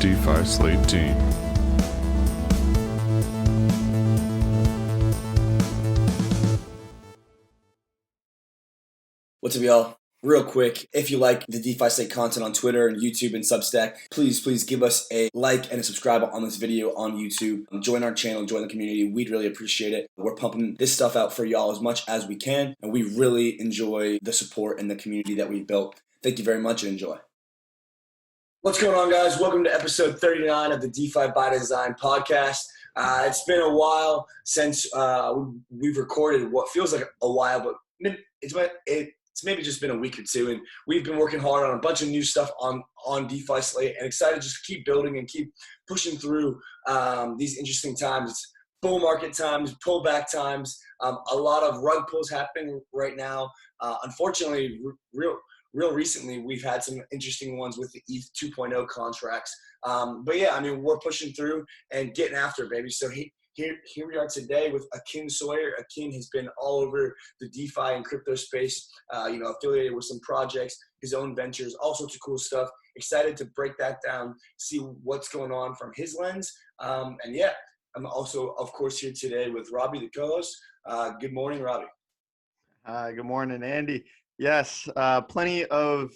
DeFi Slate team. What's up, y'all? Real quick, if you like the DeFi Slate content on Twitter and YouTube and Substack, please give us a like and a subscribe on this video on YouTube. Join our channel, join the community. We'd really appreciate it. We're pumping this stuff out for y'all as much as we can, and we really enjoy the support and the community that we've built. Thank you very much and enjoy. What's going on, guys? Welcome to episode 39 of the DeFi by Design podcast. It's been a while since we've recorded what feels like a while, but it's maybe just been a week or two, and we've been working hard on a bunch of new stuff on DeFi Slate, and excited to just keep building and keep pushing through these interesting times. It's bull market times, pullback times, a lot of rug pulls happening right now. Unfortunately, real recently, we've had some interesting ones with the ETH 2.0 contracts. But yeah, I mean, we're pushing through and getting after it, baby. So here we are today with Akin Sawyerr. Akin has been all over the DeFi and crypto space, affiliated with some projects, his own ventures, all sorts of cool stuff. Excited to break that down, see what's going on from his lens. And yeah, I'm also, of course, here today with 𝗵𝗶𝗶𝗵, the co-host. Good morning, Robbie. Good morning, Andy. Yes, plenty of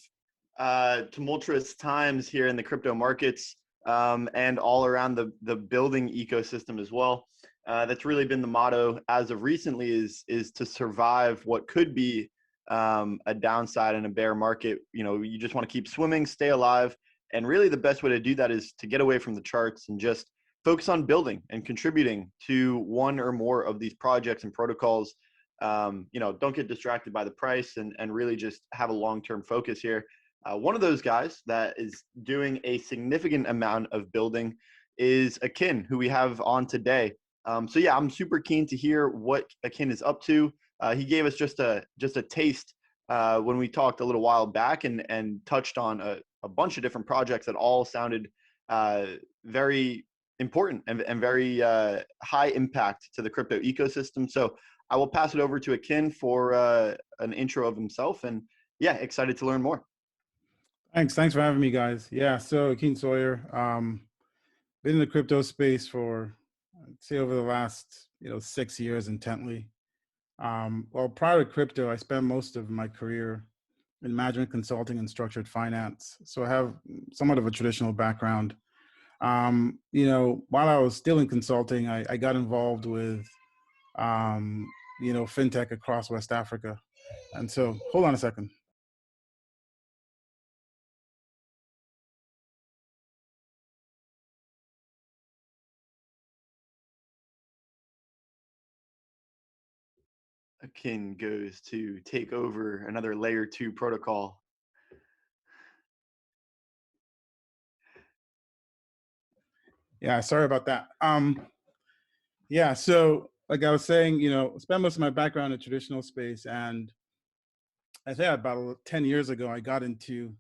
tumultuous times here in the crypto markets. And all around the building ecosystem as well. That's really been the motto as of recently is to survive what could be a downside in a bear market. You know, you just want to keep swimming, stay alive. And really the best way to do that is to get away from the charts and just focus on building and contributing to one or more of these projects and protocols. Don't get distracted by the price and really just have a long-term focus here. One of those guys that is doing a significant amount of building is Akin, who we have on today. So yeah, I'm super keen to hear what Akin is up to. He gave us just a taste when we talked a little while back and touched on a bunch of different projects that all sounded very important and very high impact to the crypto ecosystem. So I will pass it over to Akin for an intro of himself, and yeah, excited to learn more. Thanks for having me, guys. Yeah, so Akin Sawyerr, been in the crypto space for, I'd say, over the last 6 years intently. Well, prior to crypto, I spent most of my career in management consulting and structured finance. So I have somewhat of a traditional background. While I was still in consulting, I got involved with, fintech across West Africa. And so, hold on a second. Akin goes to take over another layer 2 protocol. Yeah, sorry about that. Yeah, so like I was saying, spent most of my background in traditional space, and I think about 10 years ago, I got into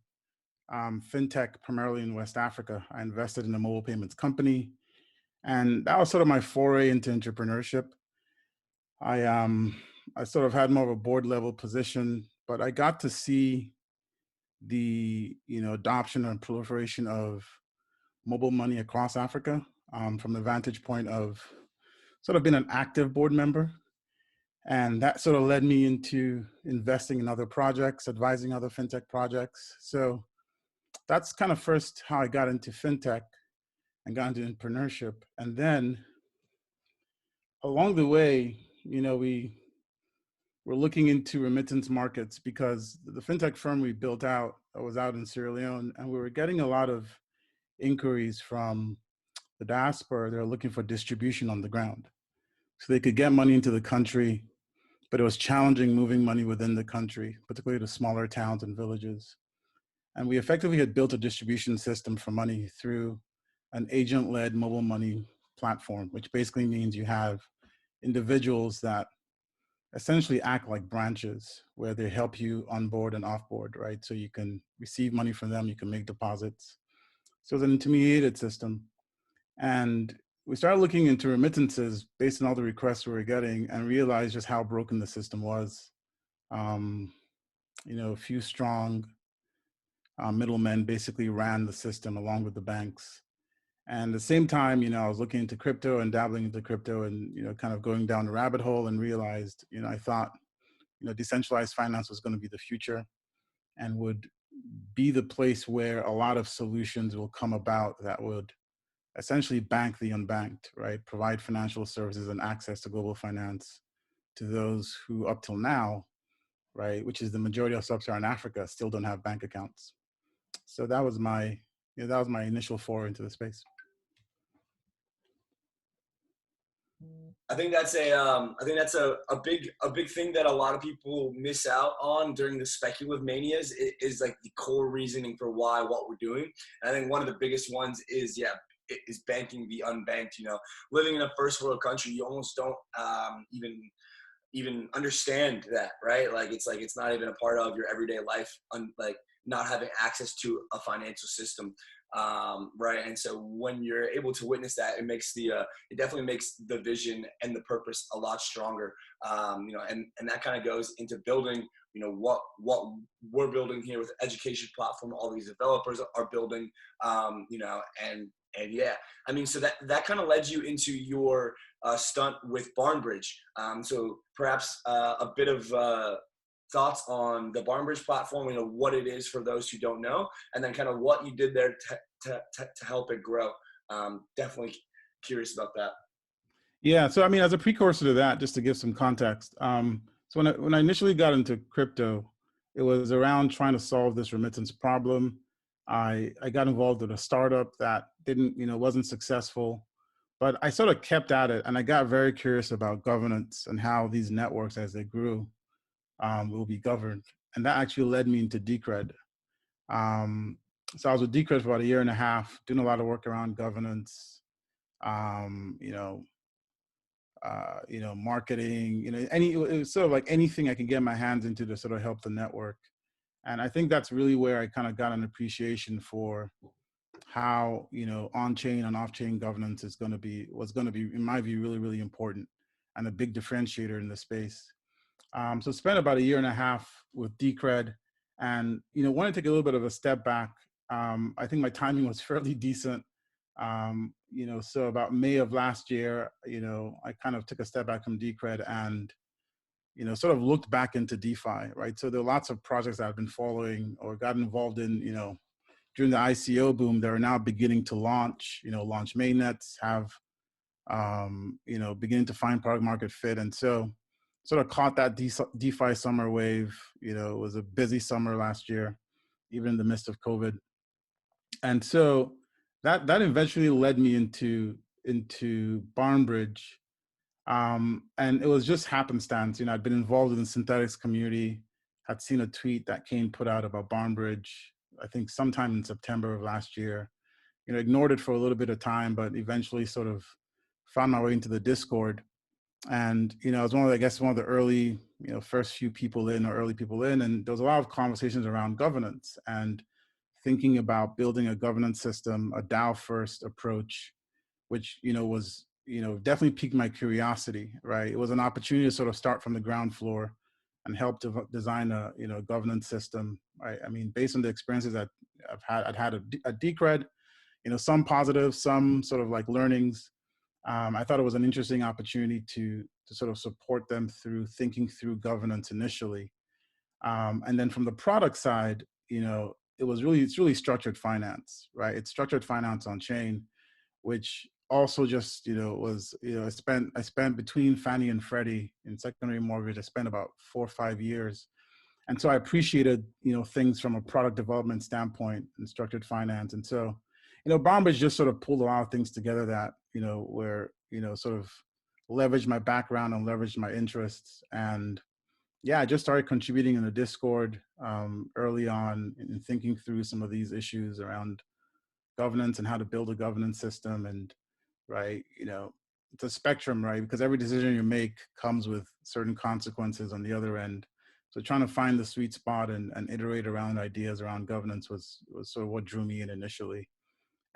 fintech, primarily in West Africa. I invested in a mobile payments company, and that was sort of my foray into entrepreneurship. I sort of had more of a board level position, but I got to see the adoption and proliferation of mobile money across Africa from the vantage point of sort of being an active board member. And that sort of led me into investing in other projects, advising other fintech projects. So that's kind of first how I got into fintech and got into entrepreneurship. And then along the way, we're looking into remittance markets, because the fintech firm we built out was out in Sierra Leone, and we were getting a lot of inquiries from the diaspora. They're looking for distribution on the ground. So they could get money into the country, but it was challenging moving money within the country, particularly to smaller towns and villages. And we effectively had built a distribution system for money through an agent-led mobile money platform, which basically means you have individuals that essentially act like branches where they help you onboard and offboard, right? So you can receive money from them, you can make deposits. So it's an intermediated system. And we started looking into remittances based on all the requests we were getting, and realized just how broken the system was. A few strong middlemen basically ran the system along with the banks. And at the same time, I was looking into crypto and dabbling into crypto and, kind of going down the rabbit hole and realized, I thought, decentralized finance was going to be the future and would be the place where a lot of solutions will come about that would essentially bank the unbanked, right? Provide financial services and access to global finance to those who up till now, right, which is the majority of sub-Saharan Africa, still don't have bank accounts. So that was my, initial foray into the space. I think that's a big thing that a lot of people miss out on during the speculative manias is like the core reasoning for what we're doing. And I think one of the biggest ones is banking the unbanked. Living in a first world country, you almost don't even understand that, right? Like it's not even a part of your everyday life, like not having access to a financial system. Right. And so when you're able to witness that, it definitely makes the vision and the purpose a lot stronger. And that kind of goes into building, what we're building here with the education platform, all these developers are building, and yeah, I mean, so that kind of led you into your stunt with Barnbridge. So perhaps a bit of thoughts on the Barnbridge platform, what it is for those who don't know, and then kind of what you did there to help it grow. Definitely curious about that. Yeah, so I mean, as a precursor to that, just to give some context, so when I initially got into crypto, it was around trying to solve this remittance problem. I got involved in a startup that wasn't successful, but I sort of kept at it, and I got very curious about governance and how these networks, as they grew, will be governed. And that actually led me into Decred. So I was with Decred for about 1.5 years, doing a lot of work around governance, marketing, it was sort of like anything I can get my hands into to sort of help the network. And I think that's really where I kind of got an appreciation for how, on-chain and off-chain governance was going to be, in my view, really, really important and a big differentiator in the space. So spent about 1.5 years with Decred, and wanted to take a little bit of a step back. I think my timing was fairly decent. So about May of last year, I kind of took a step back from Decred and sort of looked back into DeFi, right? So there are lots of projects that I've been following or got involved in, during the ICO boom that are now beginning to launch. Launch mainnets, have beginning to find product market fit, and so sort of caught that DeFi summer wave. It was a busy summer last year, even in the midst of COVID. And so that eventually led me into Barnbridge. And it was just happenstance. I'd been involved in the synthetics community, had seen a tweet that Kane put out about Barnbridge, I think sometime in September of last year. Ignored it for a little bit of time, but eventually sort of found my way into the Discord. And, I was one of the early, first few people in, or early people in, and there was a lot of conversations around governance and thinking about building a governance system, a DAO first approach, which, was, definitely piqued my curiosity, right? It was an opportunity to sort of start from the ground floor and help to design a, governance system, right? I mean, based on the experiences that I'd had at Decred, some positive, some sort of like learnings. I thought it was an interesting opportunity to sort of support them through thinking through governance initially. And then from the product side, it's really structured finance, right? It's structured finance on chain, which also just, was, I spent between Fannie and Freddie in secondary mortgage, I spent about 4 or 5 years. And so I appreciated, things from a product development standpoint in structured finance. And so, Barnbridge just sort of pulled a lot of things together that, where, sort of leveraged my background and leveraged my interests. And yeah, I just started contributing in the Discord early on and thinking through some of these issues around governance and how to build a governance system. And right, it's a spectrum, right? Because every decision you make comes with certain consequences on the other end. So trying to find the sweet spot and iterate around ideas around governance was sort of what drew me in initially.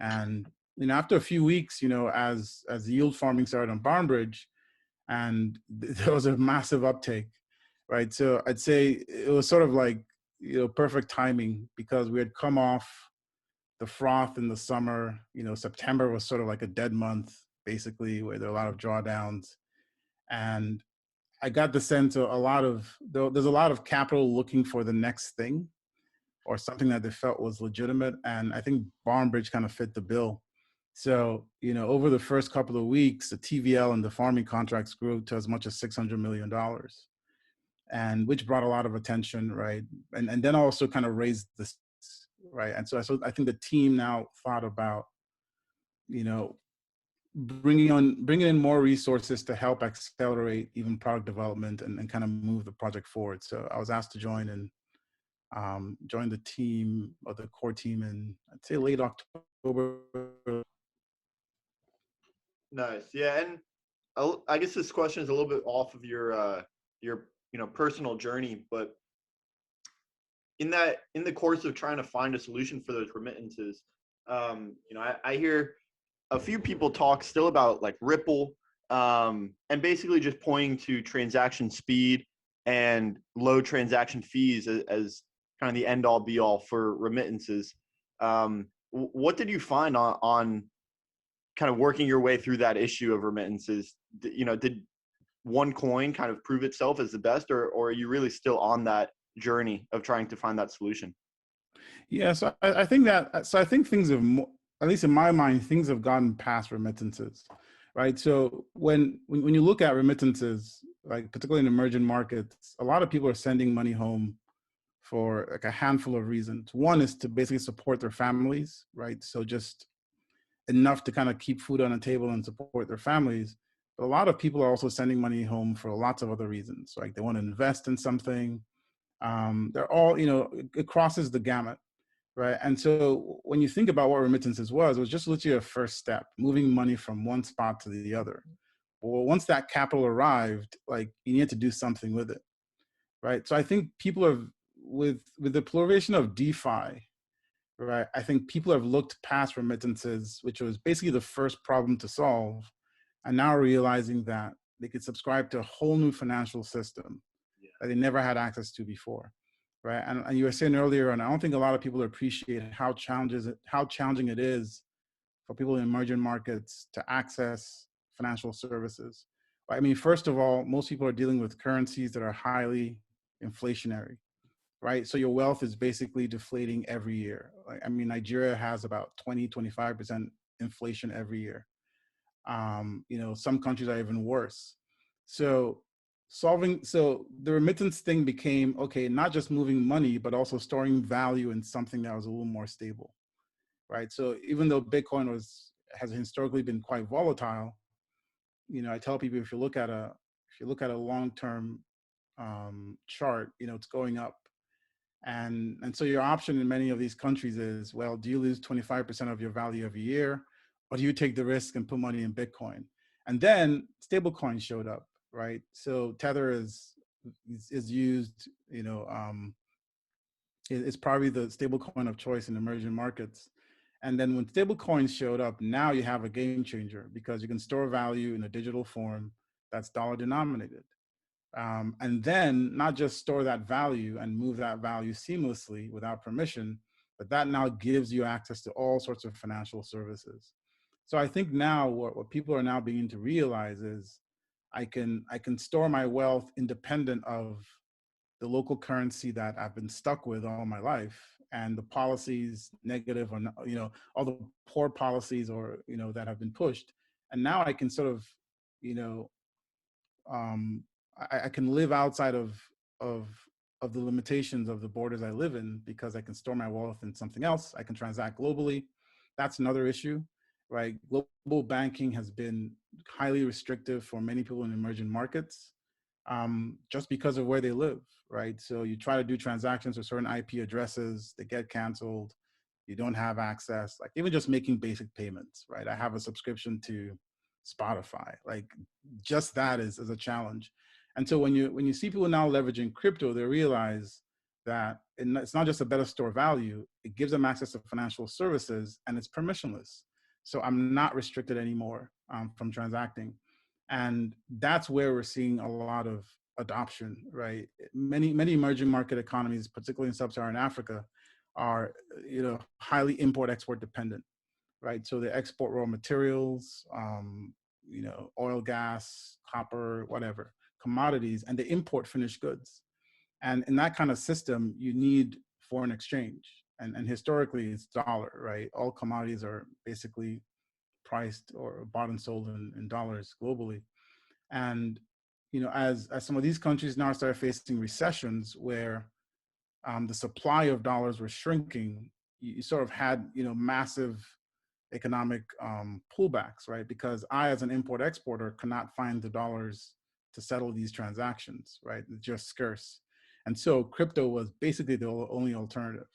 And after a few weeks, as yield farming started on Barnbridge, and there was a massive uptake, right? So I'd say it was sort of like perfect timing, because we had come off the froth in the summer. September was sort of like a dead month, basically, where there are a lot of drawdowns. And I got the sense of there's a lot of capital looking for the next thing or something that they felt was legitimate. And I think Bridge kind of fit the bill. So, over the first couple of weeks, the TVL and the farming contracts grew to as much as $600 million, and which brought a lot of attention, right? And then also kind of raised this, right? And so I think the team now thought about, bringing in more resources to help accelerate even product development and kind of move the project forward. So I was asked to join and join the team, or the core team, in, I'd say, late October. Nice. Yeah. And I guess this question is a little bit off of your personal journey, but in the course of trying to find a solution for those remittances, I hear a few people talk still about like Ripple, and basically just pointing to transaction speed and low transaction fees as kind of the end all be all for remittances. What did you find on kind of working your way through that issue of remittances? Did OneCoin kind of prove itself as the best, or are you really still on that journey of trying to find that solution? Yeah, so I think things have, at least in my mind, things have gotten past remittances, right? So when you look at remittances, like particularly in emerging markets, a lot of people are sending money home for like a handful of reasons. One is to basically support their families, right? So just enough to kind of keep food on the table and support their families. But a lot of people are also sending money home for lots of other reasons. Like they want to invest in something. They're all, it crosses the gamut, right? And so when you think about what remittances was, it was just literally a first step, moving money from one spot to the other. Well, once that capital arrived, like you need to do something with it, right? So I think people have, with the proliferation of DeFi, right, I think people have looked past remittances, which was basically the first problem to solve, and now realizing that they could subscribe to a whole new financial system that they never had access to before, right? And you were saying earlier, and I don't think a lot of people appreciate how challenging it is for people in emerging markets to access financial services. I mean, first of all, most people are dealing with currencies that are highly inflationary, right? So your wealth is basically deflating every year. I mean, Nigeria has about 20-25% inflation every year. Some countries are even worse. So the remittance thing became, okay, not just moving money, but also storing value in something that was a little more stable, right? So even though Bitcoin has historically been quite volatile, I tell people, if you look at a long-term chart, it's going up. And so your option in many of these countries is, well, do you lose 25% of your value every year, or do you take the risk and put money in Bitcoin? And then stablecoin showed up, right? So Tether is used, it's probably the stablecoin of choice in emerging markets. And then when stablecoins showed up, now you have a game changer, because you can store value in a digital form that's dollar denominated. And then not just store that value and move that value seamlessly without permission, but that now gives you access to all sorts of financial services. So I think now what people are now beginning to realize is I can store my wealth independent of the local currency that I've been stuck with all my life, and the policies, negative or not, all the poor policies or that have been pushed. And now I can sort of, I can live outside of the limitations of the borders I live in, because I can store my wealth in something else. I can transact globally. That's another issue, right? Global banking has been highly restrictive for many people in emerging markets, just because of where they live, right? So you try to do transactions with certain IP addresses, they get canceled. You don't have access, like even just making basic payments, right? I have a subscription to Spotify, like just that is a challenge. And so when you see people now leveraging crypto, they realize that it's not just a better store value, it gives them access to financial services, and it's permissionless. So I'm not restricted anymore from transacting. And that's where we're seeing a lot of adoption, right? Many emerging market economies, particularly in Sub-Saharan Africa, are, highly import-export dependent, right? So they export raw materials, oil, gas, copper, whatever, commodities, and they import finished goods. And in that kind of system, you need foreign exchange. And historically, it's dollar, right? All commodities are basically priced or bought and sold in dollars globally. And, as some of these countries now start facing recessions where the supply of dollars was shrinking, you sort of had, massive economic pullbacks, right? Because I, as an import exporter, cannot find the dollars to settle these transactions, right? It's just scarce. And so crypto was basically the only alternative,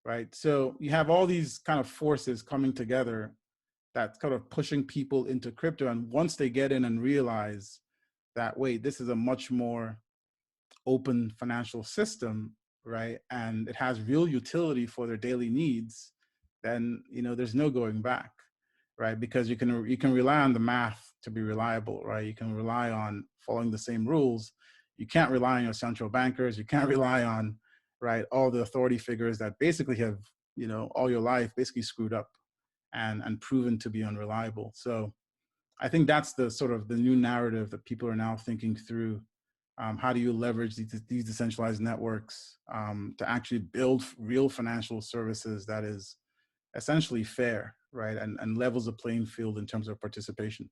right? So you have all these kind of forces coming together that's kind of pushing people into crypto. And once they get in and realize that, wait, this is a much more open financial system, right? And it has real utility for their daily needs, then, there's no going back, right? Because you can rely on the math to be reliable, right? You can rely on following the same rules. You can't rely on your central bankers. You can't rely on, right, all the authority figures that basically have, all your life basically screwed up and proven to be unreliable. So I think that's the sort of the new narrative that people are now thinking through. How do you leverage these decentralized networks to actually build real financial services that is essentially fair, right? And levels the playing field in terms of participation.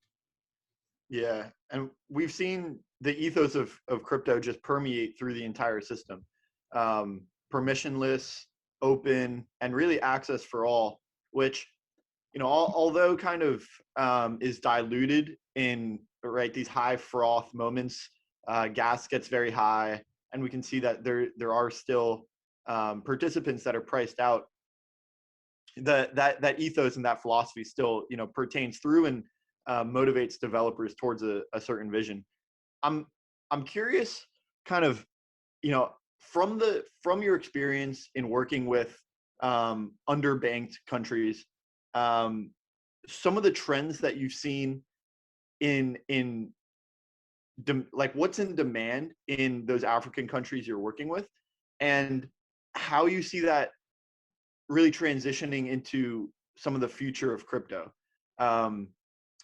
Yeah, and we've seen the ethos of crypto just permeate through the entire system. Permissionless, open, and really access for all, which, although kind of is diluted in, right, these high froth moments, gas gets very high, and we can see that there are still participants that are priced out. That ethos and that philosophy still, pertains through and motivates developers towards a certain vision. I'm curious, kind of, from your experience in working with underbanked countries, some of the trends that you've seen like what's in demand in those African countries you're working with, and how you see that really transitioning into some of the future of crypto.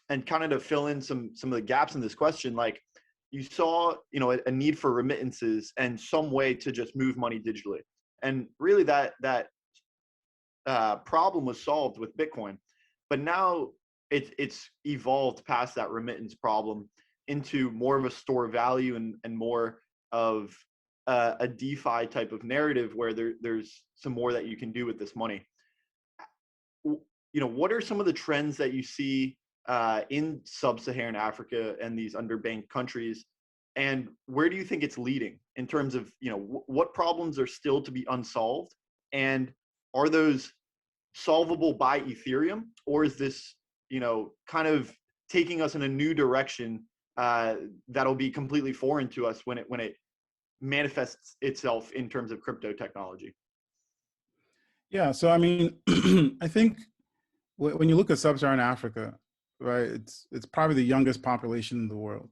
And kind of to fill in some of the gaps in this question, like you saw, a need for remittances and some way to just move money digitally. And really that problem was solved with Bitcoin, but now it's evolved past that remittance problem into more of a store value and more of a DeFi type of narrative where there's some more that you can do with this money. What are some of the trends that you see in sub-Saharan Africa and these underbanked countries, and where do you think it's leading in terms of, what problems are still to be unsolved, and are those solvable by Ethereum, or is this, kind of taking us in a new direction that'll be completely foreign to us when it manifests itself in terms of crypto technology? Yeah, so I mean, I think when you look at sub-Saharan Africa, right, it's probably the youngest population in the world,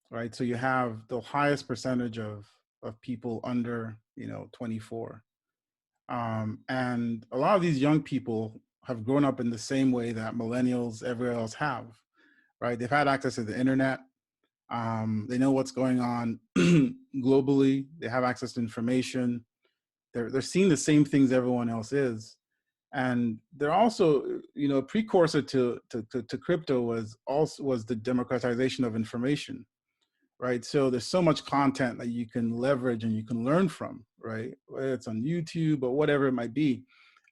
right? So you have the highest percentage of people under, 24. And a lot of these young people have grown up in the same way that millennials everywhere else have, right? They've had access to the internet. They know what's going on globally. They have access to information. They're seeing the same things everyone else is. And they're also, a precursor to crypto was the democratization of information, right? So there's so much content that you can leverage and you can learn from, right? Whether it's on YouTube or whatever it might be.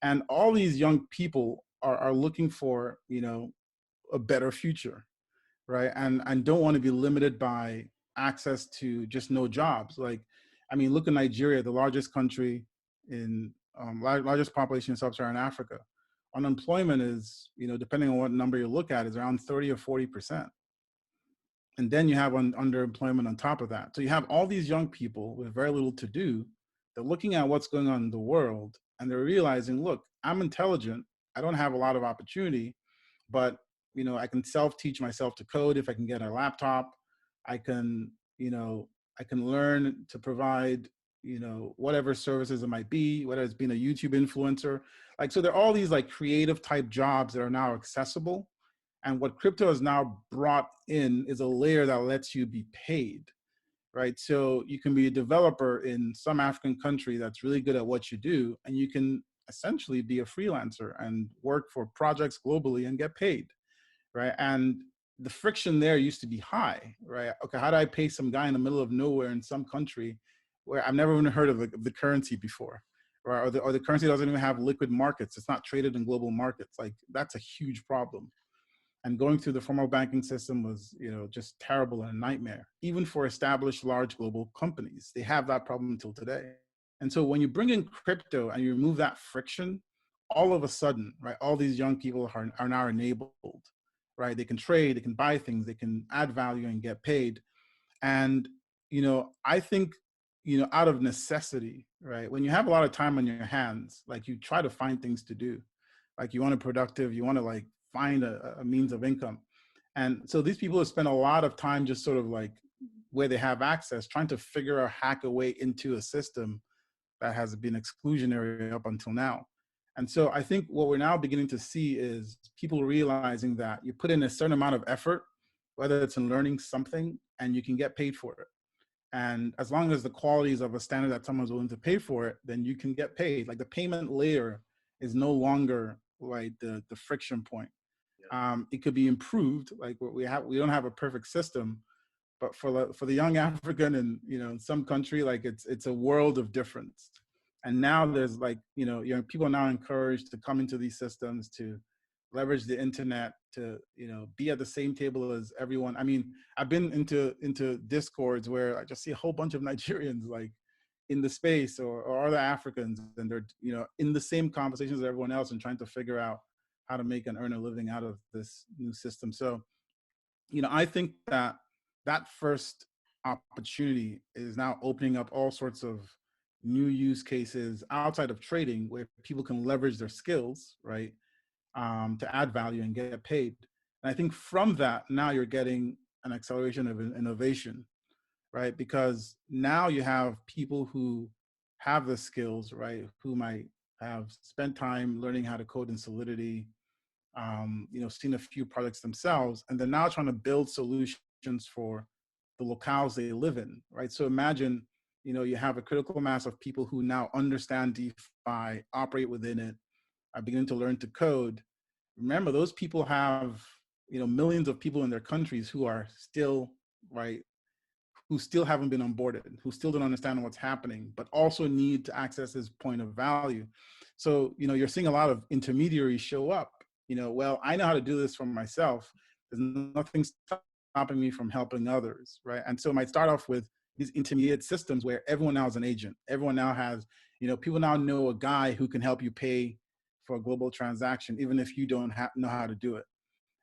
And all these young people are looking for, a better future, right? And don't want to be limited by access to just no jobs. Like, I mean, look at Nigeria, the largest country in, largest population in sub-Saharan Africa. Unemployment is, depending on what number you look at, is around 30 or 40%. And then you have underemployment on top of that. So you have all these young people with very little to do. They're looking at what's going on in the world and they're realizing, look, I'm intelligent. I don't have a lot of opportunity, but I can self-teach myself to code if I can get a laptop. I can, I can learn to provide, whatever services it might be, whether it's being a YouTube influencer. Like, so there are all these like creative type jobs that are now accessible. And what crypto has now brought in is a layer that lets you be paid, right? So you can be a developer in some African country that's really good at what you do, and you can essentially be a freelancer and work for projects globally and get paid, right? And the friction there used to be high, right? Okay, how do I pay some guy in the middle of nowhere in some country where I've never even heard of the currency before, right? Or the currency doesn't even have liquid markets. It's not traded in global markets. Like, that's a huge problem. And going through the formal banking system was, just terrible and a nightmare, even for established large global companies. They have that problem until today. And so when you bring in crypto and you remove that friction, all of a sudden, right, all these young people are now enabled, right? They can trade, they can buy things, they can add value and get paid. And, I think, out of necessity, right, when you have a lot of time on your hands, like, you try to find things to do. Like, you want to be productive, you want to like find a means of income. And so these people have spent a lot of time just sort of like where they have access, trying to figure out, hack a way into a system that has been exclusionary up until now. And so I think what we're now beginning to see is people realizing that you put in a certain amount of effort, whether it's in learning something, and you can get paid for it. And as long as the quality is of a standard that someone's willing to pay for it, then you can get paid. Like, the payment layer is no longer like the friction point. It could be improved. Like, we don't have a perfect system, but for the young African and, in some country, like, it's a world of difference. And now there's like, young people are now encouraged to come into these systems, to leverage the internet, to, be at the same table as everyone. I mean, I've been into discords where I just see a whole bunch of Nigerians like in the space, or other Africans, and they're, in the same conversations as everyone else and trying to figure out how to make and earn a living out of this new system. So, I think that first opportunity is now opening up all sorts of new use cases outside of trading, where people can leverage their skills, right, to add value and get paid. And I think from that, now you're getting an acceleration of innovation, right? Because now you have people who have the skills, right, who might have spent time learning how to code in Solidity, seen a few products themselves, and they're now trying to build solutions for the locales they live in, right? So imagine, you have a critical mass of people who now understand DeFi, operate within it, are beginning to learn to code. Remember, those people have, millions of people in their countries who are still, right, who still haven't been onboarded, who still don't understand what's happening, but also need to access this point of value. So, you're seeing a lot of intermediaries show up. Well, I know how to do this for myself. There's nothing stopping me from helping others, right? And so it might start off with these intermediate systems where everyone now is an agent. Everyone now has, people now know a guy who can help you pay for a global transaction, even if you don't know how to do it.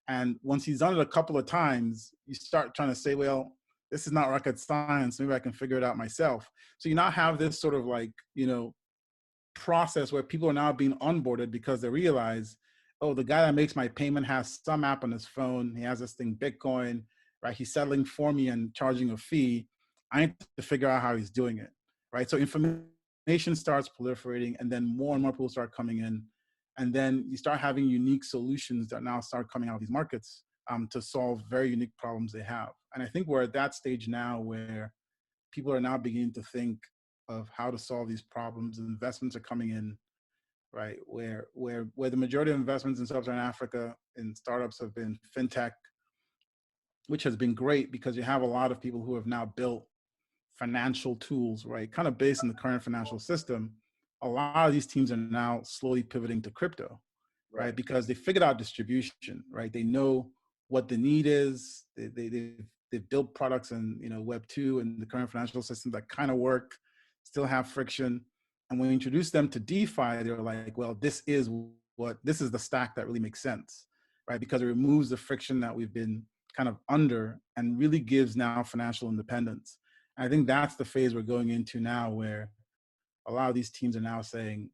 And once he's done it a couple of times, you start trying to say, well, this is not rocket science. Maybe I can figure it out myself. So you now have this sort of like, process where people are now being onboarded because they realize, oh, the guy that makes my payment has some app on his phone. He has this thing, Bitcoin, right? He's settling for me and charging a fee. I need to figure out how he's doing it, right? So information starts proliferating, and then more and more people start coming in. And then you start having unique solutions that now start coming out of these markets to solve very unique problems they have. And I think we're at that stage now where people are now beginning to think of how to solve these problems. Investments are coming in, right? Where the majority of investments in Sub-Saharan Africa in startups have been fintech, which has been great because you have a lot of people who have now built financial tools, right? Kind of based on the current financial system. A lot of these teams are now slowly pivoting to crypto, right? Because they figured out distribution, right? They know what the need is. They've built products in Web 2 and the current financial system that kind of work, still have friction. And when we introduce them to DeFi, they're like, well, this is the stack that really makes sense, right? Because it removes the friction that we've been kind of under and really gives now financial independence. And I think that's the phase we're going into now, where a lot of these teams are now saying,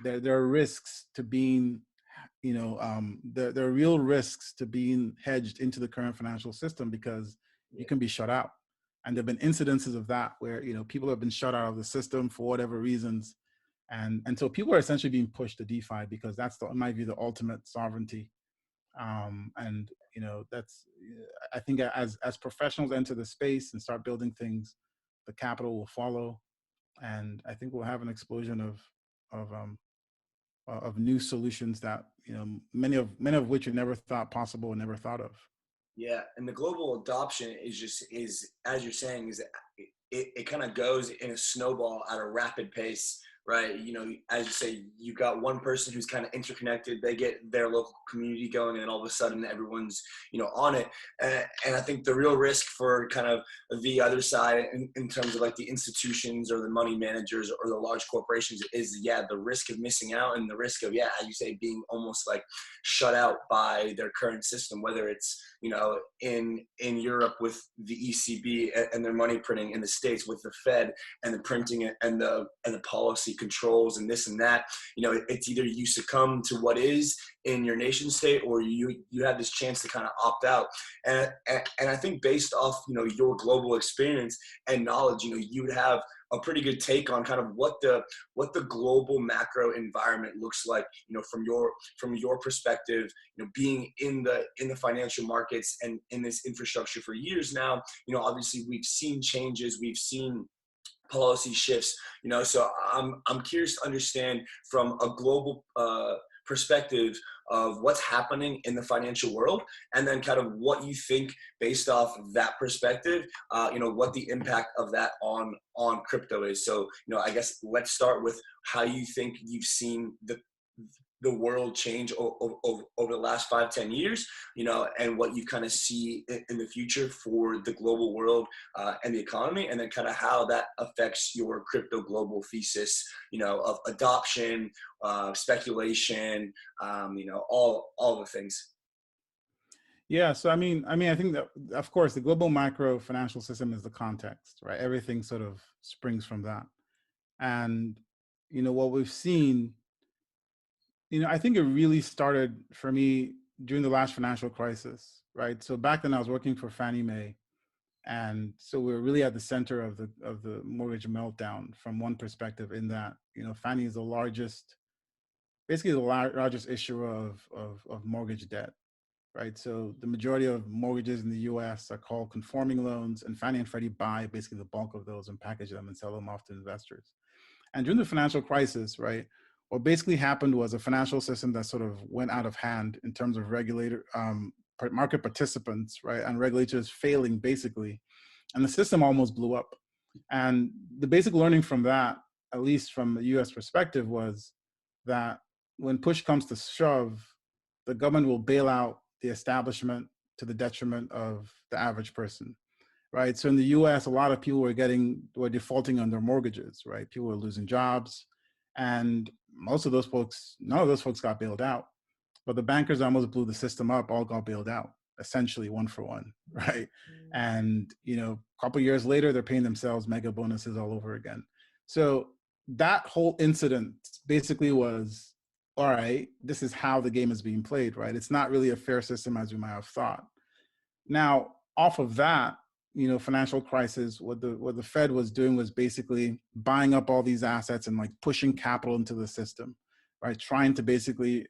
there are risks to being, there are real risks to being hedged into the current financial system because you can be shut out, And there've been incidences of that where, you know, people have been shut out of the system for whatever reasons. And so people are essentially being pushed to DeFi because that's, in my view, the ultimate sovereignty. And, you know, that's, I think as professionals enter the space and start building things, the capital will follow. And I think we'll have an explosion of new solutions that, you know, many of which we never thought possible and never thought of. Yeah, and the global adoption is as you're saying, is it kind of goes in a snowball at a rapid pace, right? You know, as you say, you've got one person who's kind of interconnected, they get their local community going, and then all of a sudden everyone's, you know, on it. And I think the real risk for kind of the other side in terms of like the institutions or the money managers or the large corporations is, yeah, the risk of missing out and the risk of, yeah, as you say, being almost like shut out by their current system, whether it's, you know, in Europe with the ECB and their money printing, in the States with the Fed and the printing and the policy controls and this and that. You know, it's either you succumb to what is in your nation state or you have this chance to kind of opt out. And I think based off, you know, your global experience and knowledge, you know, you would have a pretty good take on kind of what the global macro environment looks like, you know, from your perspective, you know, being in the financial markets and in this infrastructure for years now. You know, obviously we've seen changes, we've seen policy shifts, you know, so I'm curious to understand from a global perspective of what's happening in the financial world, and then kind of what you think based off of that perspective, you know, what the impact of that on crypto is. So, you know, I guess let's start with how you think you've seen the world change over the last 5-10 years, you know, and what you kind of see in the future for the global world and the economy, and then kind of how that affects your crypto global thesis, you know, of adoption, speculation, you know, all the things. Yeah, so I mean, I think that, of course, the global macro financial system is the context, right? Everything sort of springs from that. And, you know, what we've seen, you know, I think it really started for me during the last financial crisis, right? So back then I was working for Fannie Mae. And so we're really at the center of the mortgage meltdown from one perspective, in that, you know, Fannie is the largest, basically the largest issuer of mortgage debt, right? So the majority of mortgages in the US are called conforming loans, and Fannie and Freddie buy basically the bulk of those and package them and sell them off to investors. And during the financial crisis, right, what basically happened was a financial system that sort of went out of hand in terms of market participants, right, and regulators failing basically, and the system almost blew up. And the basic learning from that, at least from the US perspective, was that when push comes to shove, the government will bail out the establishment to the detriment of the average person, right? So in the US, a lot of people were defaulting on their mortgages, right? People were losing jobs, and most of those folks, none of those folks got bailed out, but the bankers almost blew the system up, all got bailed out, essentially one for one, right? And, you know, a couple of years later, they're paying themselves mega bonuses all over again. So that whole incident basically was, all right, this is how the game is being played, right? It's not really a fair system as we might have thought. Now, off of that, you know, financial crisis, what the Fed was doing was basically buying up all these assets and like pushing capital into the system, right? Trying to basically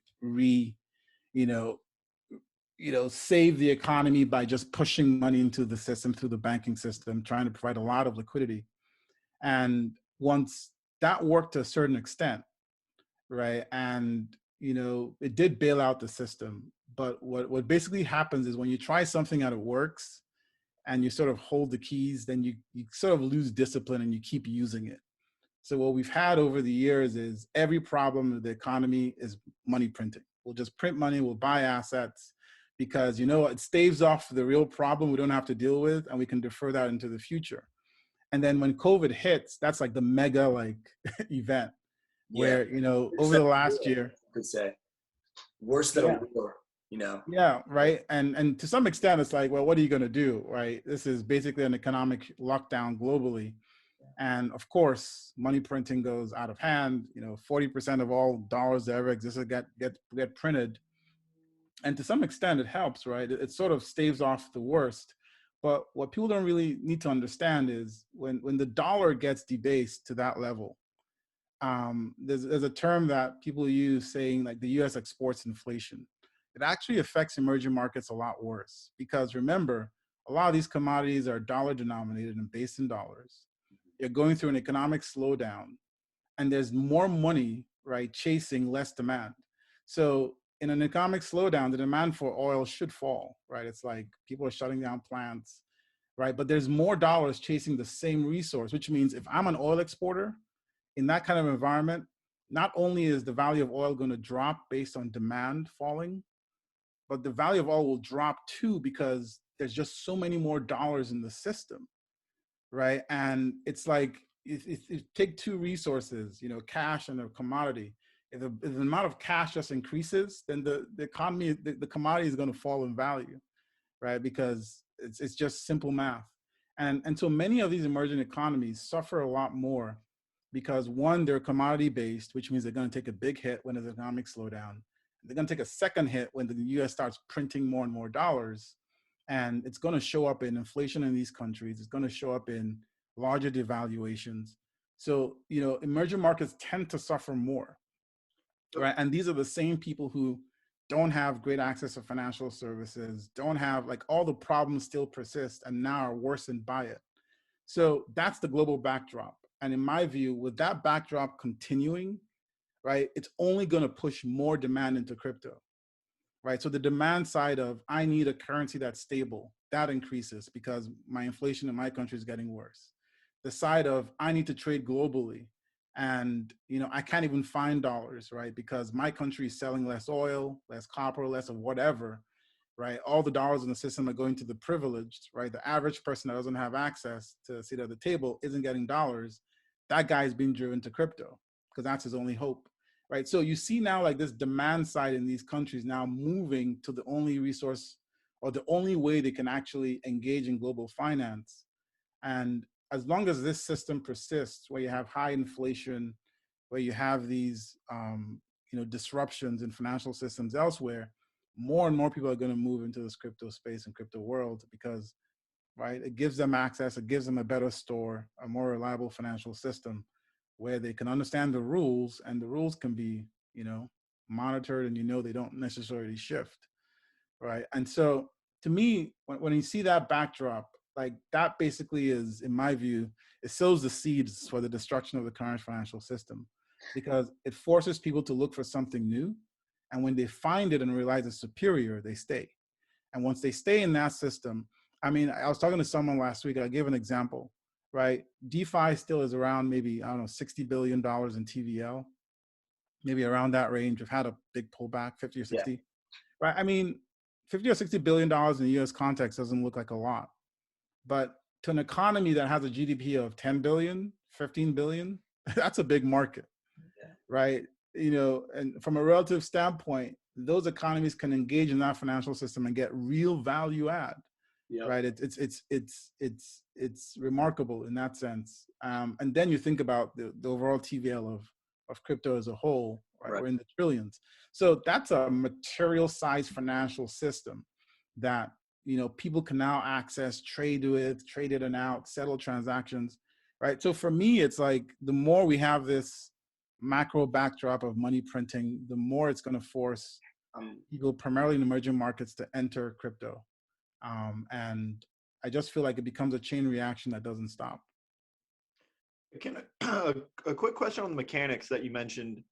save the economy by just pushing money into the system through the banking system, trying to provide a lot of liquidity. And once that worked to a certain extent, right, and, you know, it did bail out the system. But what basically happens is when you try something and it works and you sort of hold the keys, then you sort of lose discipline and you keep using it. So what we've had over the years is every problem of the economy is money printing. We'll just print money, we'll buy assets, because, you know, it staves off the real problem we don't have to deal with, and we can defer that into the future. And then when COVID hits, that's like the mega event where, you know, over the last year, could say worse than a war, you know? Yeah, right. And to some extent, it's like, well, what are you going to do, right? This is basically an economic lockdown globally. And of course, money printing goes out of hand. You know, 40% of all dollars that ever existed get printed. And to some extent, it helps, right? It sort of staves off the worst. But what people don't really need to understand is when the dollar gets debased to that level, there's a term that people use saying like the US exports inflation. It actually affects emerging markets a lot worse because remember, a lot of these commodities are dollar denominated and based in dollars. You're going through an economic slowdown and there's more money, right, chasing less demand. So in an economic slowdown, the demand for oil should fall, right? It's like people are shutting down plants, right? But there's more dollars chasing the same resource, which means if I'm an oil exporter, in that kind of environment, not only is the value of oil going to drop based on demand falling, but the value of oil will drop too because there's just so many more dollars in the system, right? And it's like, if you take two resources, you know, cash and a commodity, if the amount of cash just increases, then the economy, the commodity is going to fall in value, right? Because it's just simple math. And so many of these emerging economies suffer a lot more because one, they're commodity based, which means they're going to take a big hit when there's an economic slowdown. They're going to take a second hit when the US starts printing more and more dollars. And it's going to show up in inflation in these countries. It's going to show up in larger devaluations. So, you know, emerging markets tend to suffer more, right? And these are the same people who don't have great access to financial services, don't have, like, all the problems still persist and now are worsened by it. So that's the global backdrop. And in my view, with that backdrop continuing, right, it's only going to push more demand into crypto, right? So the demand side of, I need a currency that's stable, that increases because my inflation in my country is getting worse. The side of, I need to trade globally and, you know, I can't even find dollars, right? Because my country is selling less oil, less copper, less of whatever, right? All the dollars in the system are going to the privileged, right? The average person that doesn't have access to a seat at the table isn't getting dollars. That guy is being driven to crypto because that's his only hope, right? So you see now like this demand side in these countries now moving to the only resource or the only way they can actually engage in global finance. And as long as this system persists, where you have high inflation, where you have these you know, disruptions in financial systems elsewhere, more and more people are going to move into this crypto space and crypto world because, right, it gives them access, it gives them a better store, a more reliable financial system where they can understand the rules and the rules can be, you know, monitored and, you know, they don't necessarily shift, right? And so to me, when you see that backdrop, like that basically is, in my view, it sows the seeds for the destruction of the current financial system because it forces people to look for something new. And when they find it and realize it's superior, they stay. And once they stay in that system, I mean, I was talking to someone last week, I gave an example, right? DeFi still is around maybe, I don't know, $60 billion in TVL, maybe around that range. We've had a big pullback, 50 or 60, yeah, right? I mean, 50 or $60 billion in the US context doesn't look like a lot, but to an economy that has a GDP of 10 billion, 15 billion, that's a big market, yeah, right? You know, and from a relative standpoint, those economies can engage in that financial system and get real value add, yep, right? It's remarkable in that sense. And then you think about the overall TVL of crypto as a whole, right? Right. We're in the trillions. So that's a material size financial system that, you know, people can now access, trade with, trade in and out, settle transactions, right? So for me, it's like the more we have this macro backdrop of money printing, the more it's going to force people primarily in emerging markets to enter crypto. And I just feel like it becomes a chain reaction that doesn't stop. A quick question on the mechanics that you mentioned.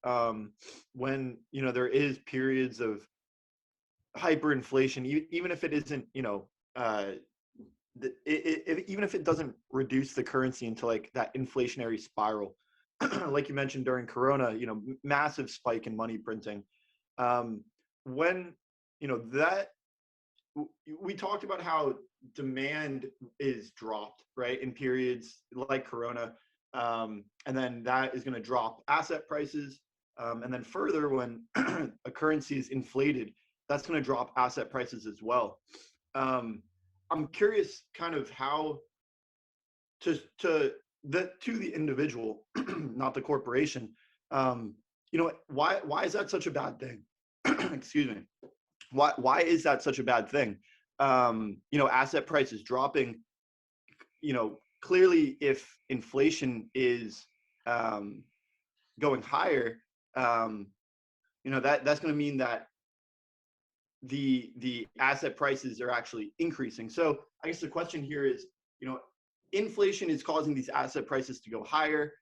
When, you know, there is periods of hyperinflation, even if it isn't, you know, even if it doesn't reduce the currency into like that inflationary spiral, like you mentioned during Corona, you know, massive spike in money printing. When, you know, that we talked about how demand is dropped, right, in periods like Corona, and then that is going to drop asset prices, and then further when a currency is inflated, that's going to drop asset prices as well. I'm curious kind of how to the individual, not the corporation, you know, why is that such a bad thing? Excuse me. Why is that such a bad thing? asset prices dropping, clearly if inflation is going higher, that's going to mean that the asset prices are actually increasing. So I guess the question here is, inflation is causing these asset prices to go higher.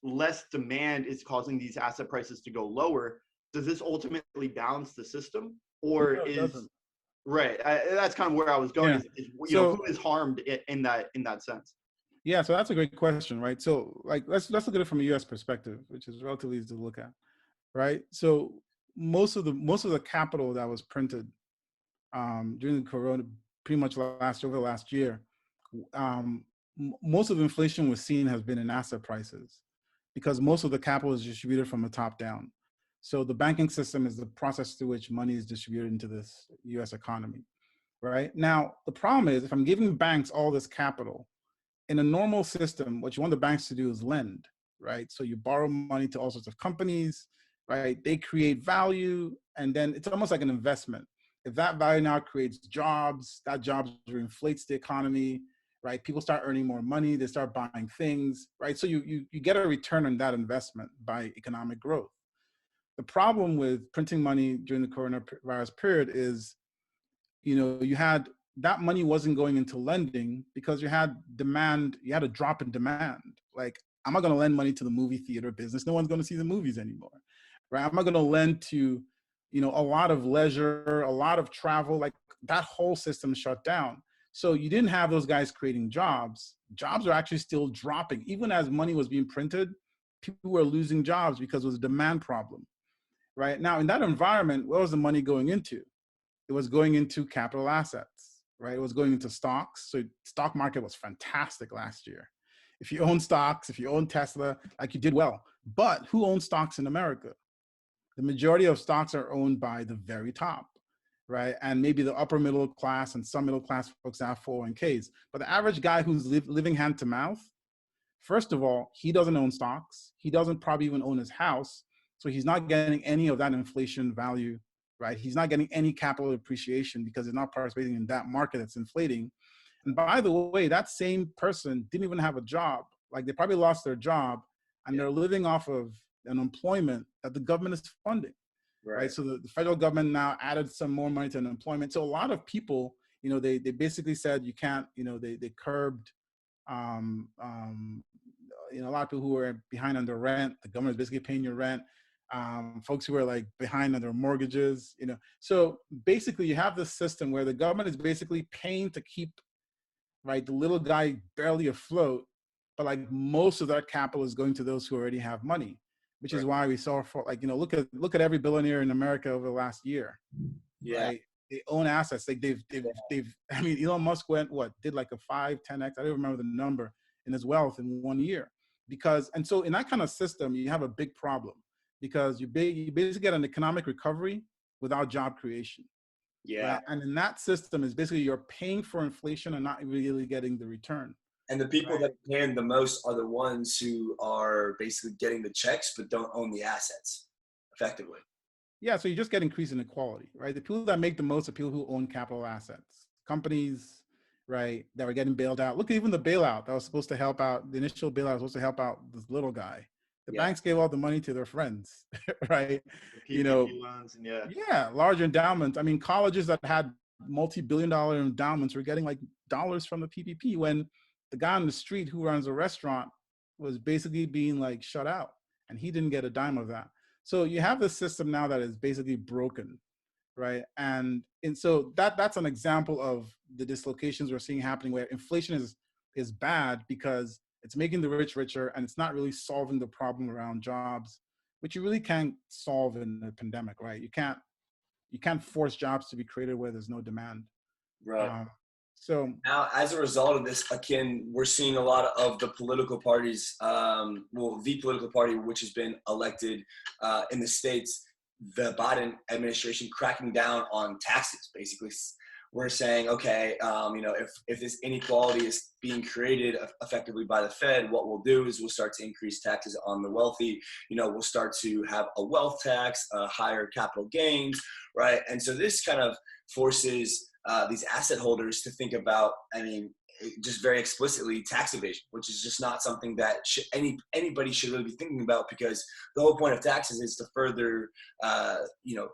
Less demand is causing these asset prices to go lower. Does this ultimately balance the system, or No, it is doesn't. right? That's kind of where I was going. Yeah. Who is harmed in that sense? Yeah, so that's a great question, right? So like let's look at it from a US perspective, which is relatively easy to look at, right? So most of the capital that was printed during the corona, pretty much over the last year, most of the inflation we're seeing has been in asset prices, because most of the capital is distributed from the top down. So the banking system is the process through which money is distributed into this US economy, right? Now, the problem is if I'm giving banks all this capital, in a normal system, what you want the banks to do is lend, right? So you borrow money to all sorts of companies, right? They create value, and then it's almost like an investment. If that value now creates jobs, that jobs inflates the economy, right? People start earning more money, they start buying things, right? So you get a return on that investment by economic growth. The problem with printing money during the coronavirus period is, you had that money wasn't going into lending because you had demand, you had a drop in demand. Like, I'm not going to lend money to the movie theater business. No one's going to see the movies anymore, right? I'm not going to lend to, a lot of leisure, a lot of travel, like that whole system shut down. So you didn't have those guys creating jobs. Jobs are actually still dropping. Even as money was being printed, people were losing jobs because it was a demand problem, right? Now, in that environment, what was the money going into? It was going into capital assets, right? It was going into stocks. So stock market was fantastic last year. If you own stocks, if you own Tesla, like, you did well. But who owns stocks in America? The majority of stocks are owned by the very top, right? And maybe the upper middle class and some middle class folks have 401ks. But the average guy who's living hand to mouth, first of all, he doesn't own stocks. He doesn't probably even own his house. So he's not getting any of that inflation value, right? He's not getting any capital appreciation because he's not participating in that market that's inflating. And by the way, that same person didn't even have a job. Like, they probably lost their job and they're living off of an employment that the government is funding, right? So the federal government now added some more money to unemployment. So a lot of people, they basically said you can't, they curbed, a lot of people who were behind on their rent. The government is basically paying your rent. Folks who are like behind on their mortgages, So basically you have this system where the government is basically paying to keep, right, the little guy barely afloat, but like most of that capital is going to those who already have money, which is why we saw, look at every billionaire in America over the last year. Right? They own assets. Like they've I mean, Elon Musk did like a 5-10x, I don't remember the number, in his wealth in 1 year. And so in that kind of system, you have a big problem, because you basically get an economic recovery without job creation. Right? And in that system is basically you're paying for inflation and not really getting the return. And the people that can the most are the ones who are basically getting the checks but don't own the assets effectively. Yeah, so you just get increased inequality, right? The people that make the most are people who own capital assets, companies, right, that are getting bailed out. Look at even the bailout that was supposed to help out. The initial bailout was supposed to help out this little guy. The banks gave all the money to their friends, right? Loans and large endowments. I mean, colleges that had multi-billion-dollar endowments were getting like dollars from the PPP, when the guy on the street who runs a restaurant was basically being like shut out, and he didn't get a dime of that. So you have this system now that is basically broken, right? And so that's an example of the dislocations we're seeing happening, where inflation is bad because it's making the rich richer, and it's not really solving the problem around jobs, which you really can't solve in a pandemic, right? You can't force jobs to be created where there's no demand. Right. So now, as a result of this, Akin, we're seeing a lot of the political parties, the political party which has been elected in the States, the Biden administration, cracking down on taxes. Basically, we're saying, okay, if this inequality is being created effectively by the Fed, what we'll do is we'll start to increase taxes on the wealthy. We'll start to have a wealth tax, higher capital gains, right? And so this kind of forces these asset holders to think about, I mean, just very explicitly tax evasion, which is just not something that anybody should really be thinking about, because the whole point of taxes is to further, you know,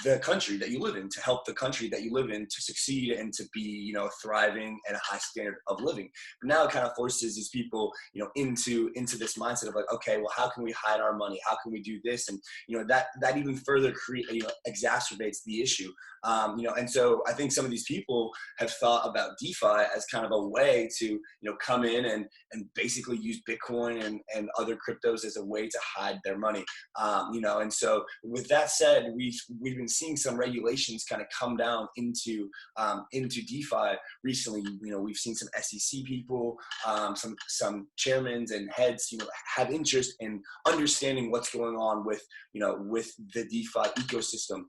the country that you live in, to help the country that you live in to succeed and to be, you know, thriving at a high standard of living. But now it kind of forces these people, you know, into this mindset of like, okay, well, how can we hide our money? How can we do this? And, you know, that even further exacerbates the issue. You know, and so I think some of these people have thought about DeFi as kind of a way to, you know, come in and basically use Bitcoin and other cryptos as a way to hide their money. You know, and so with that said, we've been seeing some regulations kind of come down into DeFi recently. You know, we've seen some SEC people, some chairmen and heads, you know, have interest in understanding what's going on with, you know, with the DeFi ecosystem.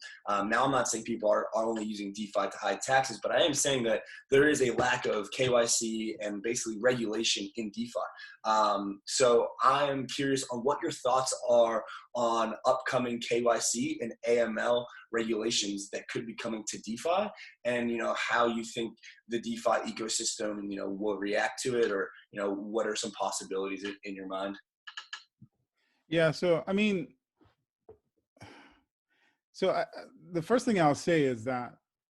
Now, I'm not saying people are only using DeFi to hide taxes, but I am saying that there is a lack of KYC and basically regulation in DeFi. So I'm curious on what your thoughts are on upcoming KYC and AML regulations that could be coming to DeFi, and, you know, how you think the DeFi ecosystem, you know, will react to it, or, you know, what are some possibilities in your mind? Yeah, so I mean, the first thing I'll say is that,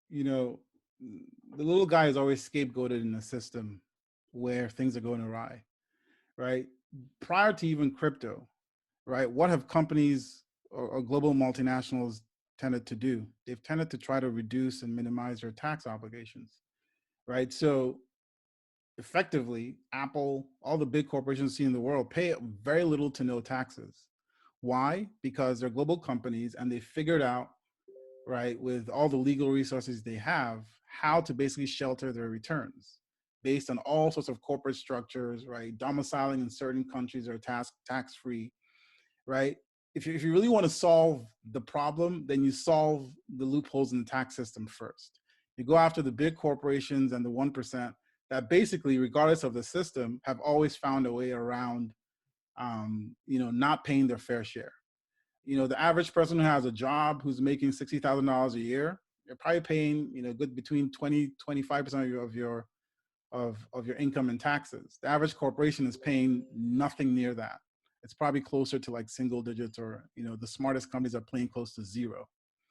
you know, the little guy is always scapegoated in a system where things are going awry, right? Prior to even crypto, right? What have companies or global multinationals tended to do? They've tended to try to reduce and minimize their tax obligations, right? So effectively, Apple, all the big corporations seen in the world pay very little to no taxes. Why? Because they're global companies and they figured out, right, with all the legal resources they have, how to basically shelter their returns based on all sorts of corporate structures, right? Domiciling in certain countries are tax-free, right? If you really want to solve the problem, then you solve the loopholes in the tax system first. You go after the big corporations and the 1% that basically, regardless of the system, have always found a way around, you know, not paying their fair share. You know, the average person who has a job who's making $60,000 a year, you're probably paying, you know, good between 20-25% of your income in taxes. The average corporation is paying nothing near that. It's probably closer to like single digits, or, you know, the smartest companies are paying close to zero.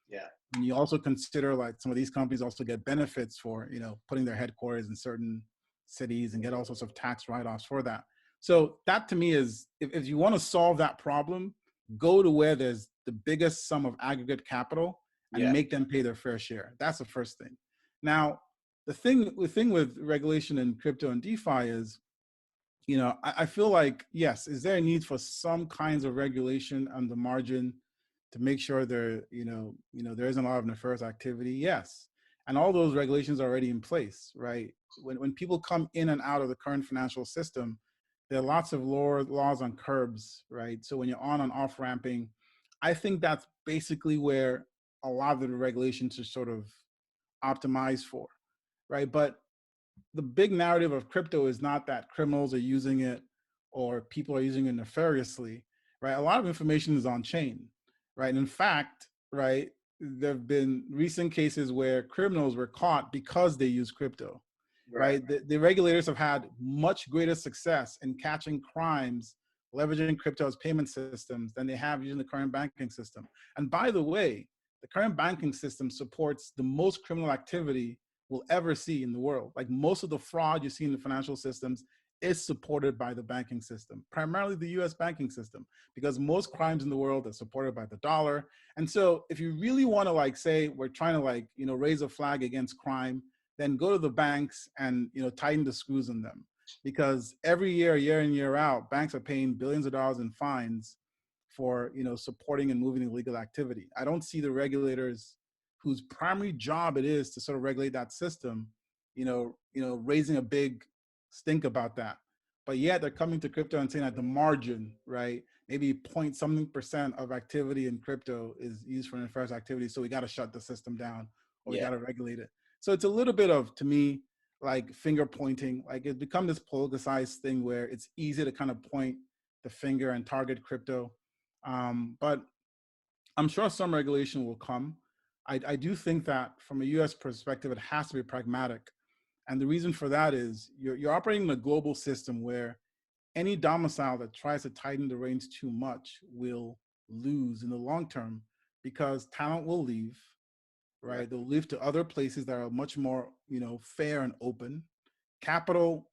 Yeah. And you also consider like some of these companies also get benefits for, you know, putting their headquarters in certain cities and get all sorts of tax write-offs for that. So that to me is, if you want to solve that problem, go to where there's the biggest sum of aggregate capital and make them pay their fair share. That's the first thing. Now, the thing with regulation in crypto and DeFi is, you know, I feel like, yes, is there a need for some kinds of regulation on the margin to make sure there, you know, there isn't a lot of nefarious activity? Yes. And all those regulations are already in place, right? When people come in and out of the current financial system, there are lots of laws on curbs, right? So when you're on and off ramping, I think that's basically where a lot of the regulations are sort of optimized for, right? But the big narrative of crypto is not that criminals are using it or people are using it nefariously, right? A lot of information is on chain, right? And in fact, right, there have been recent cases where criminals were caught because they use crypto, right? The regulators have had much greater success in catching crimes leveraging crypto as payment systems than they have using the current banking system. And by the way, the current banking system supports the most criminal activity we'll ever see in the world. Like most of the fraud you see in the financial systems is supported by the banking system, primarily the US banking system, because most crimes in the world are supported by the dollar. And so if you really want to like say, we're trying to like, you know, raise a flag against crime, then go to the banks and, you know, tighten the screws on them. Because every year in, year out, banks are paying billions of dollars in fines for, you know, supporting and moving illegal activity. I don't see the regulators whose primary job it is to sort of regulate that system, you know, raising a big stink about that. But yet they're coming to crypto and saying at the margin, right, maybe point something% of activity in crypto is used for nefarious activity. So we got to shut the system down, or we got to regulate it. So it's a little bit of, to me, like finger pointing. Like it's become this politicized thing where it's easy to kind of point the finger and target crypto. But I'm sure some regulation will come. I do think that from a US perspective, it has to be pragmatic. And the reason for that is you're operating in a global system where any domicile that tries to tighten the reins too much will lose in the long term, because talent will leave, right? They'll leave to other places that are much more, fair and open. Capital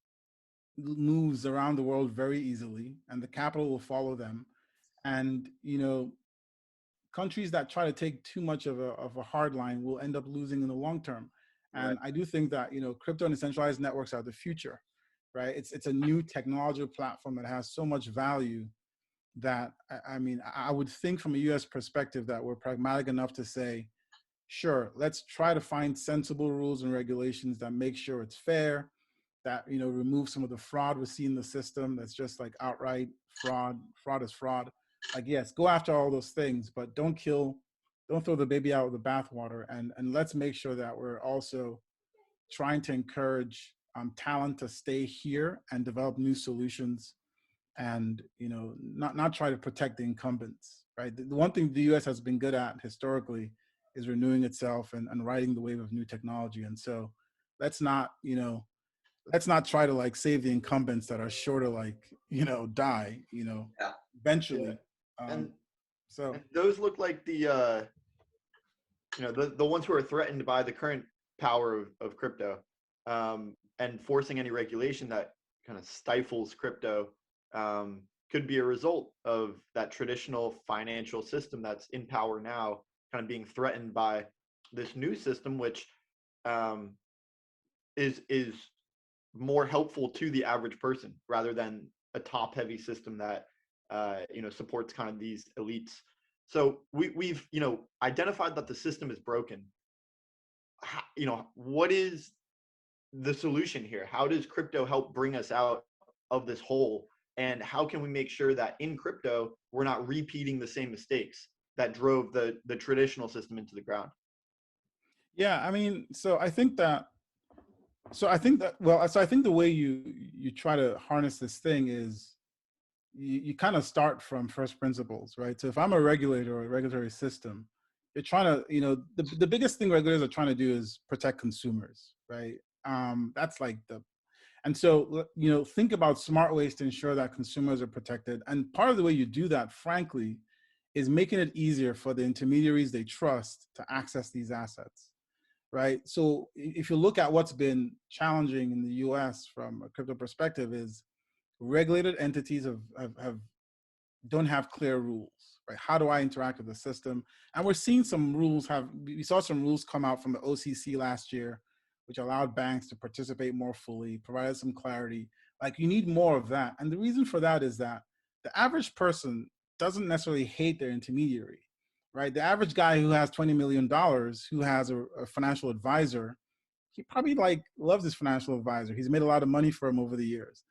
moves around the world very easily, and the capital will follow them. And, countries that try to take too much of a hard line will end up losing in the long term. And I do think that, crypto and decentralized networks are the future, right? It's a new technological platform that has so much value that, I would think from a US perspective that we're pragmatic enough to say, sure, let's try to find sensible rules and regulations that make sure it's fair, that, remove some of the fraud we see in the system. That's just like outright fraud. Fraud is fraud. Like, yes, go after all those things, but don't throw the baby out with the bathwater. And let's make sure that we're also trying to encourage talent to stay here and develop new solutions, and not try to protect the incumbents, right? The one thing the US has been good at historically is renewing itself and riding the wave of new technology. And so let's not try to like save the incumbents that are sure to die, eventually. And so and those look like the ones who are threatened by the current power of crypto, and forcing any regulation that kind of stifles crypto, could be a result of that traditional financial system that's in power now kind of being threatened by this new system, which is more helpful to the average person rather than a top-heavy system that supports kind of these elites. So we've identified that the system is broken. What is the solution here? How does crypto help bring us out of this hole? And how can we make sure that in crypto we're not repeating the same mistakes that drove the traditional system into the ground? Yeah, I think the way you try to harness this thing is you kind of start from first principles, right? So if I'm a regulator or a regulatory system, you're trying to, the biggest thing regulators are trying to do is protect consumers, right? That's like and so, think about smart ways to ensure that consumers are protected. And part of the way you do that, frankly, is making it easier for the intermediaries they trust to access these assets, right? So if you look at what's been challenging in the US from a crypto perspective is regulated entities don't have clear rules, right? How do I interact with the system? And we're seeing we saw some rules come out from the OCC last year, which allowed banks to participate more fully, provided some clarity. Like, you need more of that. And the reason for that is that the average person doesn't necessarily hate their intermediary, right? The average guy who has $20 million, who has a financial advisor, he probably loves his financial advisor. He's made a lot of money for him over the years,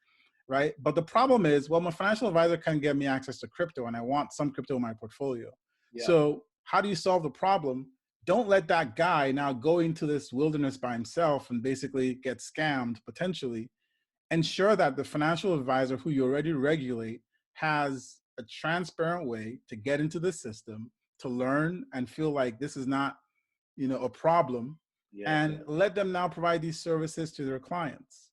right? But the problem is, well, my financial advisor can get me access to crypto and I want some crypto in my portfolio. Yeah. So how do you solve the problem? Don't let that guy now go into this wilderness by himself and basically get scammed potentially. Ensure that the financial advisor who you already regulate has a transparent way to get into the system, to learn and feel like this is not, a problem, and let them now provide these services to their clients,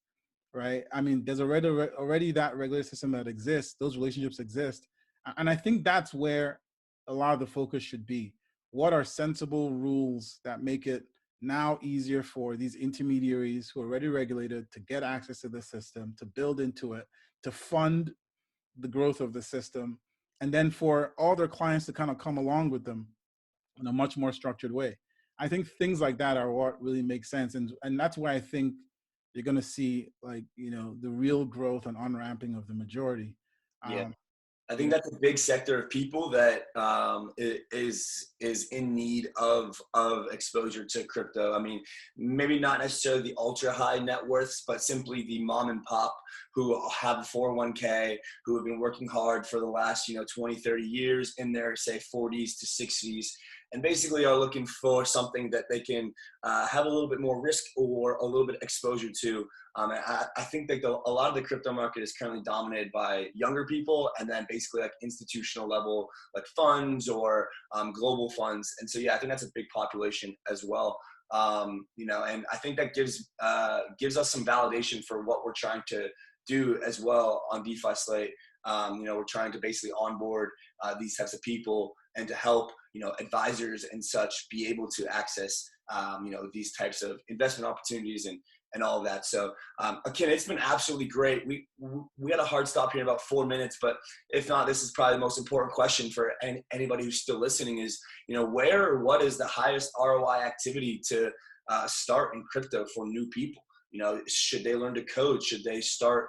right? There's already that regulatory system that exists, those relationships exist. And I think that's where a lot of the focus should be. What are sensible rules that make it now easier for these intermediaries who are already regulated to get access to the system, to build into it, to fund the growth of the system, and then for all their clients to kind of come along with them in a much more structured way. I think things like that are what really makes sense. And that's why I think you're going to see the real growth and on-ramping of the majority. I think that's a big sector of people that is in need of exposure to crypto. Maybe not necessarily the ultra high net worths, but simply the mom and pop who have a 401k, who have been working hard for the last, 20, 30 years in their, say, 40s to 60s, and basically are looking for something that they can have a little bit more risk or a little bit exposure to. And I think that a lot of the crypto market is currently dominated by younger people, and then basically like institutional level, like funds or global funds. And so, yeah, I think that's a big population as well. And I think that gives us some validation for what we're trying to do as well on DeFi Slate. We're trying to basically onboard these types of people and to help, advisors and such be able to access, these types of investment opportunities and all of that. So, Akin, it's been absolutely great. We had a hard stop here in about 4 minutes, but if not, this is probably the most important question for anybody who's still listening is, where or what is the highest ROI activity to start in crypto for new people? Should they learn to code? Should they start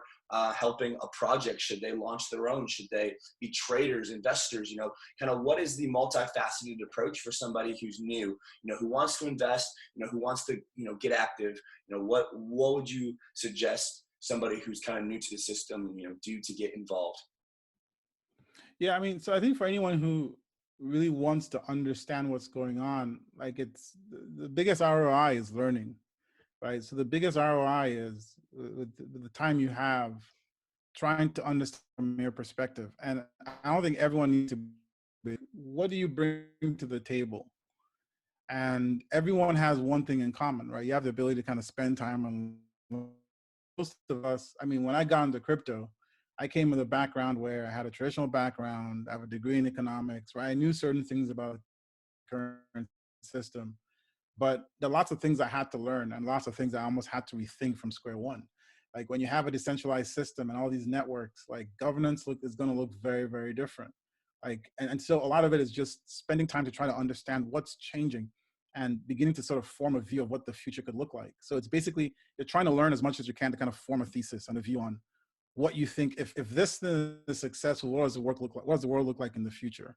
helping a project? Should they launch their own? Should they be traders, investors? Kind of what is the multifaceted approach for somebody who's new, who wants to invest, who wants to, get active? What would you suggest somebody who's kind of new to the system, do to get involved? Yeah, so I think for anyone who really wants to understand what's going on, like it's the biggest ROI is learning, right? So the biggest ROI is with the time you have trying to understand from your perspective. And I don't think everyone needs to be, what do you bring to the table? And everyone has one thing in common, right? You have the ability to kind of spend time on. Most of us, when I got into crypto, I came with a background where I had a traditional background, I have a degree in economics, right? I knew certain things about the current system, but there are lots of things I had to learn and lots of things I almost had to rethink from square one. Like when you have a decentralized system and all these networks, like governance is going to look very, very different. And so a lot of it is just spending time to try to understand what's changing and beginning to sort of form a view of what the future could look like. So it's basically, you're trying to learn as much as you can to kind of form a thesis and a view on what you think, if this is successful, what does the world look like? What does the world look like in the future?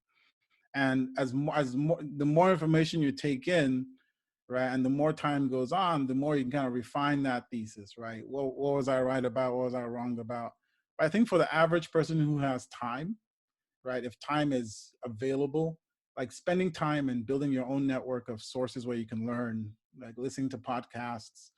And the more information you take in, right, and the more time goes on, the more you can kind of refine that thesis, right? What was I right about? What was I wrong about? But I think for the average person who has time, right, if time is available, like spending time and building your own network of sources where you can learn, like listening to podcasts,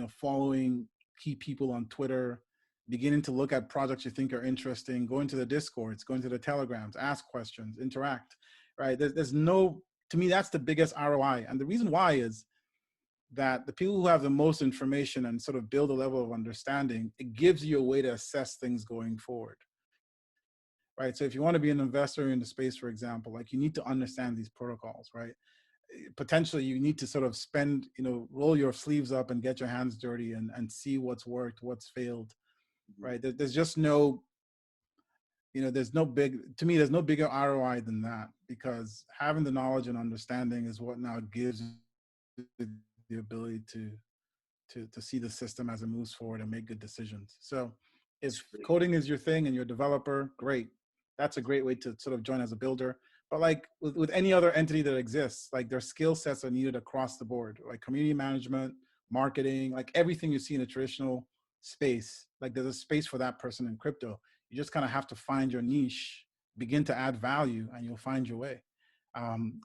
following key people on Twitter, beginning to look at projects you think are interesting, going to the Discords, going to the Telegrams, ask questions, interact, right? To me, that's the biggest ROI. And the reason why is that the people who have the most information and sort of build a level of understanding, it gives you a way to assess things going forward, right? So if you want to be an investor in the space, for example, like you need to understand these protocols, right? Potentially you need to sort of roll your sleeves up and get your hands dirty and see what's worked, what's failed, right? There's just no, there's no bigger ROI than that, because having the knowledge and understanding is what now gives you the ability to see the system as it moves forward and make good decisions. So if coding is your thing and you're a developer, great. That's a great way to sort of join as a builder. But like with any other entity that exists, like their skill sets are needed across the board, like community management, marketing, like everything you see in a traditional space, like there's a space for that person in crypto. You just kind of have to find your niche, begin to add value, and you'll find your way.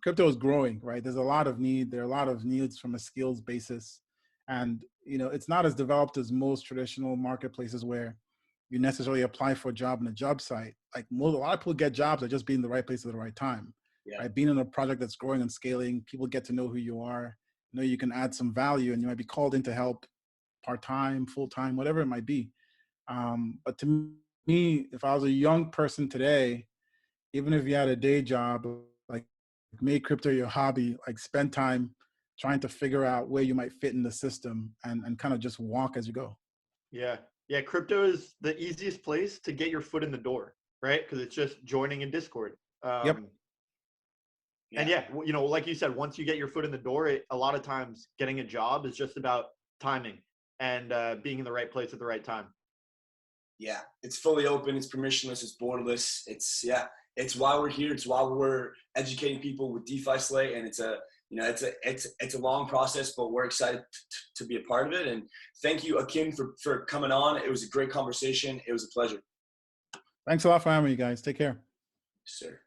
Crypto is growing, right? There's a lot of need. There are a lot of needs from a skills basis. And, it's not as developed as most traditional marketplaces where you necessarily apply for a job in a job site. Like a lot of people get jobs at just being in the right place at the right time, right? Being in a project that's growing and scaling, people get to know who you are, you can add some value, and you might be called in to help part-time, full-time, whatever it might be. But to me, if I was a young person today, even if you had a day job, like make crypto your hobby, like spend time trying to figure out where you might fit in the system and kind of just walk as you go. Yeah, crypto is the easiest place to get your foot in the door, right? Because it's just joining a Discord. Yep. And like you said, once you get your foot in the door, a lot of times getting a job is just about timing and being in the right place at the right time. Yeah, it's fully open, it's permissionless, it's borderless. It's why we're here. It's why we're educating people with DeFi Slate, and it's a you know, it's a long process, but we're excited to be a part of it. And thank you, Akin, for coming on. It was a great conversation. It was a pleasure. Thanks a lot for having me, guys. Take care. Sir.